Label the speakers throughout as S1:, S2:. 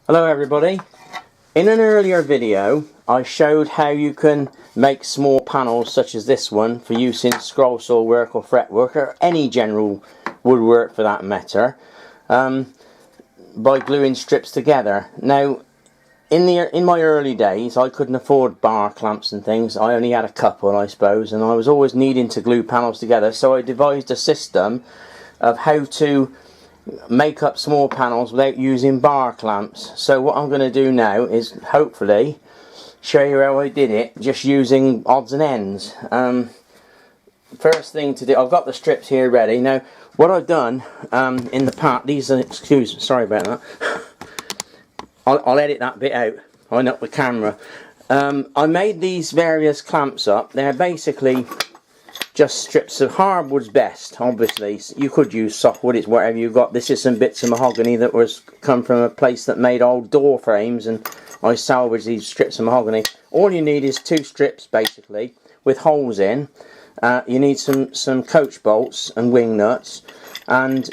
S1: Hello everybody. In an earlier video I showed how you can make small panels such as this one for use in scroll saw work or fretwork or any general woodwork for that matter, by gluing strips together. Now in my early days I couldn't afford bar clamps and things. I only had a couple, I suppose, and I was always needing to glue panels together, so I devised a system of how to make up small panels without using bar clamps. So what I'm going to do now is hopefully show you how I did it just using odds and ends. First thing to do, I've got the strips here ready. Now what I've done in the past, these are, sorry about that, I'll edit that bit out, I know the camera. I made these various clamps up. They're basically just strips of hardwood's best. Obviously you could use softwood, it's whatever you got. This is some bits of mahogany that was come from a place that made old door frames, and I salvaged these strips of mahogany. All you need is two strips basically with holes in. You need some coach bolts and wing nuts, and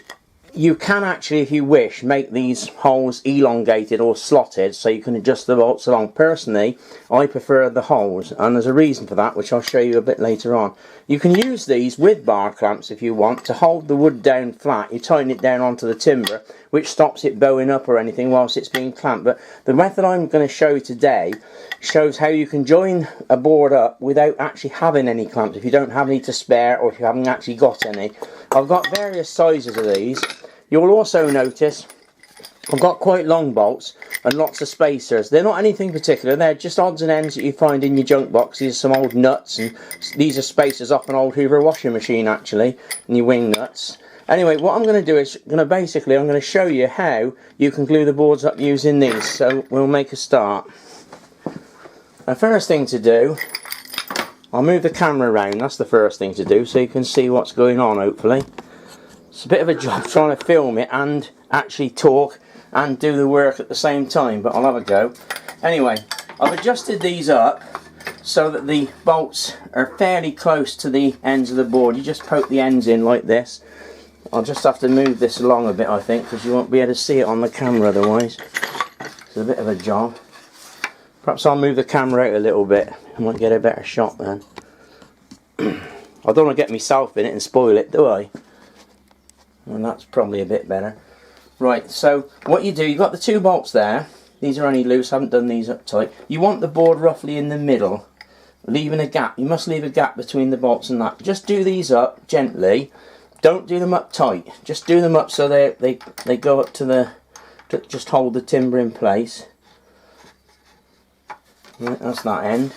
S1: you can actually, if you wish, make these holes elongated or slotted so you can adjust the bolts along. Personally, I prefer the holes, and there's a reason for that which I'll show you a bit later on. You can use these with bar clamps if you want to hold the wood down flat. You tighten it down onto the timber, which stops it bowing up or anything whilst it's being clamped. But the method I'm going to show you today shows how you can join a board up without actually having any clamps, if you don't have any to spare or if you haven't actually got any. I've got various sizes of these. You'll also notice I've got quite long bolts and lots of spacers. They're not anything particular, they're just odds and ends that you find in your junk box. These are some old nuts, and these are spacers off an old Hoover washing machine actually, and your wing nuts. Anyway, what I'm going to do is I'm going to show you how you can glue the boards up using these. So we'll make a start. The first thing to do, I'll move the camera around, that's the first thing to do, so you can see what's going on hopefully. It's a bit of a job trying to film it and actually talk and do the work at the same time, but I'll have a go. Anyway, I've adjusted these up so that the bolts are fairly close to the ends of the board. You just poke the ends in like this. I'll just have to move this along a bit, I think, because you won't be able to see it on the camera otherwise. It's a bit of a job. Perhaps I'll move the camera out a little bit. I might get a better shot then. I don't want to get myself in it and spoil it, do I? And that's probably a bit better. Right, so what you do, you've got the two bolts there. These are only loose, I haven't done these up tight. You want the board roughly in the middle, leaving a gap. You must leave a gap between the bolts and that. Just do these up gently. Don't do them up tight. Just do them up so they go up to just hold the timber in place. Right, that's that end.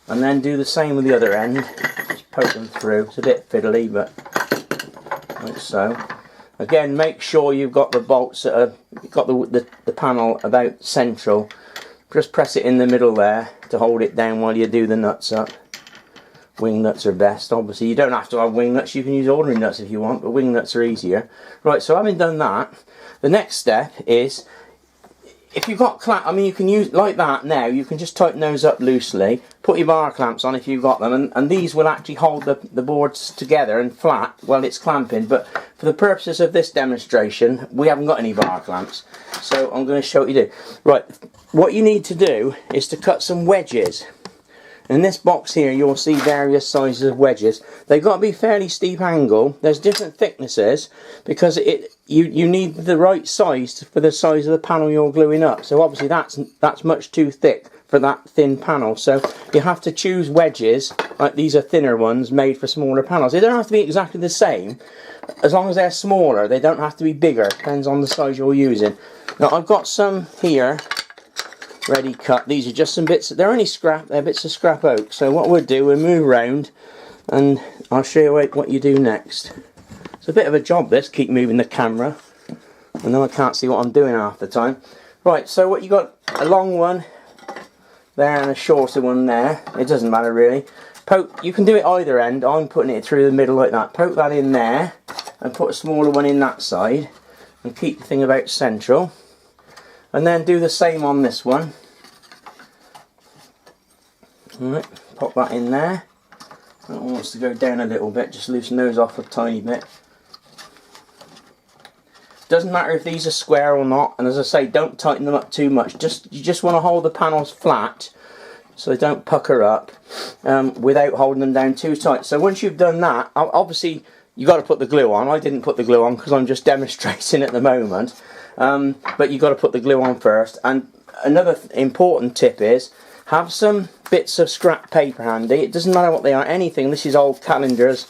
S1: And then do the same with the other end. Just poke them through. It's a bit fiddly, but like so. Again, make sure you've got the bolts that are, you've got the panel about central. Just press it in the middle there to hold it down while you do the nuts up. Wing nuts are best. Obviously you don't have to have wing nuts, you can use ordinary nuts if you want, but wing nuts are easier. Right, so having done that, the next step is, if you've got clamp, I mean, you can use like that now. You can just tighten those up loosely, put your bar clamps on if you've got them, and these will actually hold the boards together and flat while it's clamping. But for the purposes of this demonstration, we haven't got any bar clamps, so I'm going to show what you do. Right, what you need to do is to cut some wedges. In this box here you'll see various sizes of wedges. They've got to be fairly steep angle. There's different thicknesses because you need the right size for the size of the panel you're gluing up. So obviously that's much too thick for that thin panel. So you have to choose wedges, like these are thinner ones made for smaller panels. They don't have to be exactly the same. As long as they're smaller, they don't have to be bigger. Depends on the size you're using. Now I've got some here ready cut. These are just some bits, they're only scrap, they're bits of scrap oak. So what we'll do, we'll move around and I'll show you what you do next. It's a bit of a job this, keep moving the camera, and then I can't see what I'm doing half the time. Right, so what you got, a long one there and a shorter one there, it doesn't matter really. Poke, you can do it either end, I'm putting it through the middle like that. Poke that in there and put a smaller one in that side and keep the thing about central. And then do the same on this one. Alright, pop that in there. That one wants to go down a little bit, just loosen those off a tiny bit. Doesn't matter if these are square or not, and as I say, don't tighten them up too much. You just want to hold the panels flat so they don't pucker up without holding them down too tight. So once you've done that, obviously you've got to put the glue on. I didn't put the glue on because I'm just demonstrating at the moment, but you've got to put the glue on first. And another important tip is have some bits of scrap paper handy. It doesn't matter what they are, anything. This is old calendars,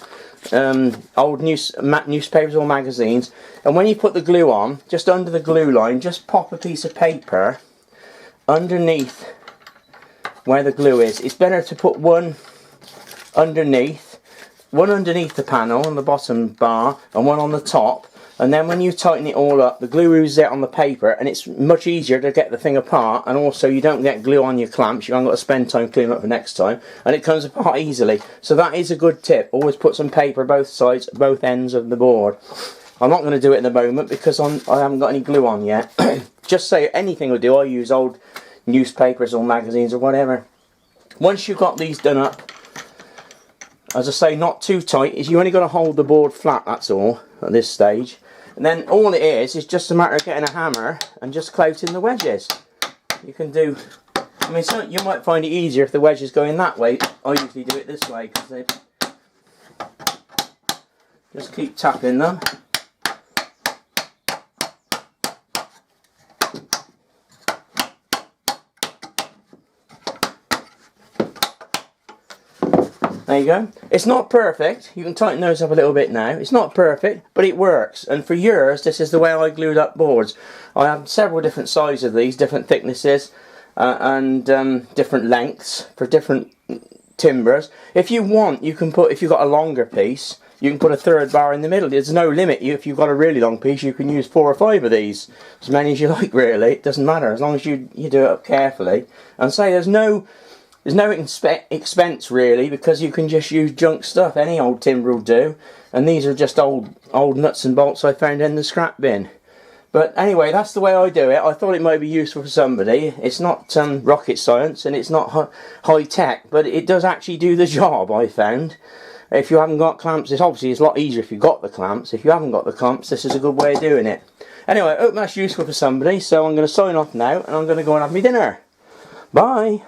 S1: old newspapers or magazines, and when you put the glue on, just under the glue line, just pop a piece of paper underneath where the glue is. It's better to put one underneath the panel on the bottom bar and one on the top, and then when you tighten it all up, the glue oozes out on the paper and it's much easier to get the thing apart, and also you don't get glue on your clamps. You haven't got to spend time cleaning up for next time, and it comes apart easily. So that is a good tip. Always put some paper both sides, both ends of the board. I'm not going to do it in the moment because I haven't got any glue on yet. Just say anything will do. I use old newspapers or magazines or whatever. Once you've got these done up, as I say, not too tight, is you only got to hold the board flat, that's all, at this stage. And then all it is just a matter of getting a hammer and just clouting the wedges. You can do, I mean, so you might find it easier if the wedge is going that way. I usually do it this way, because they just keep tapping them. There you go. It's not perfect. You can tighten those up a little bit now. It's not perfect, but it works. And for years, this is the way I glued up boards. I have several different sizes of these, different thicknesses, and different lengths for different timbers. If you want, you can put, if you've got a longer piece, you can put a third bar in the middle. There's no limit. If you've got a really long piece, you can use 4 or 5 of these. As many as you like, really. It doesn't matter, as long as you do it up carefully. And say there's no expense really, because you can just use junk stuff. Any old timber will do, and these are just old nuts and bolts I found in the scrap bin. But anyway, that's the way I do it. I thought it might be useful for somebody. It's not rocket science and it's not high tech, but it does actually do the job, I found. If you haven't got clamps, it's a lot easier if you've got the clamps. If you haven't got the clamps, this is a good way of doing it. Anyway, I hope that's useful for somebody, so I'm going to sign off now and I'm going to go and have my dinner. Bye!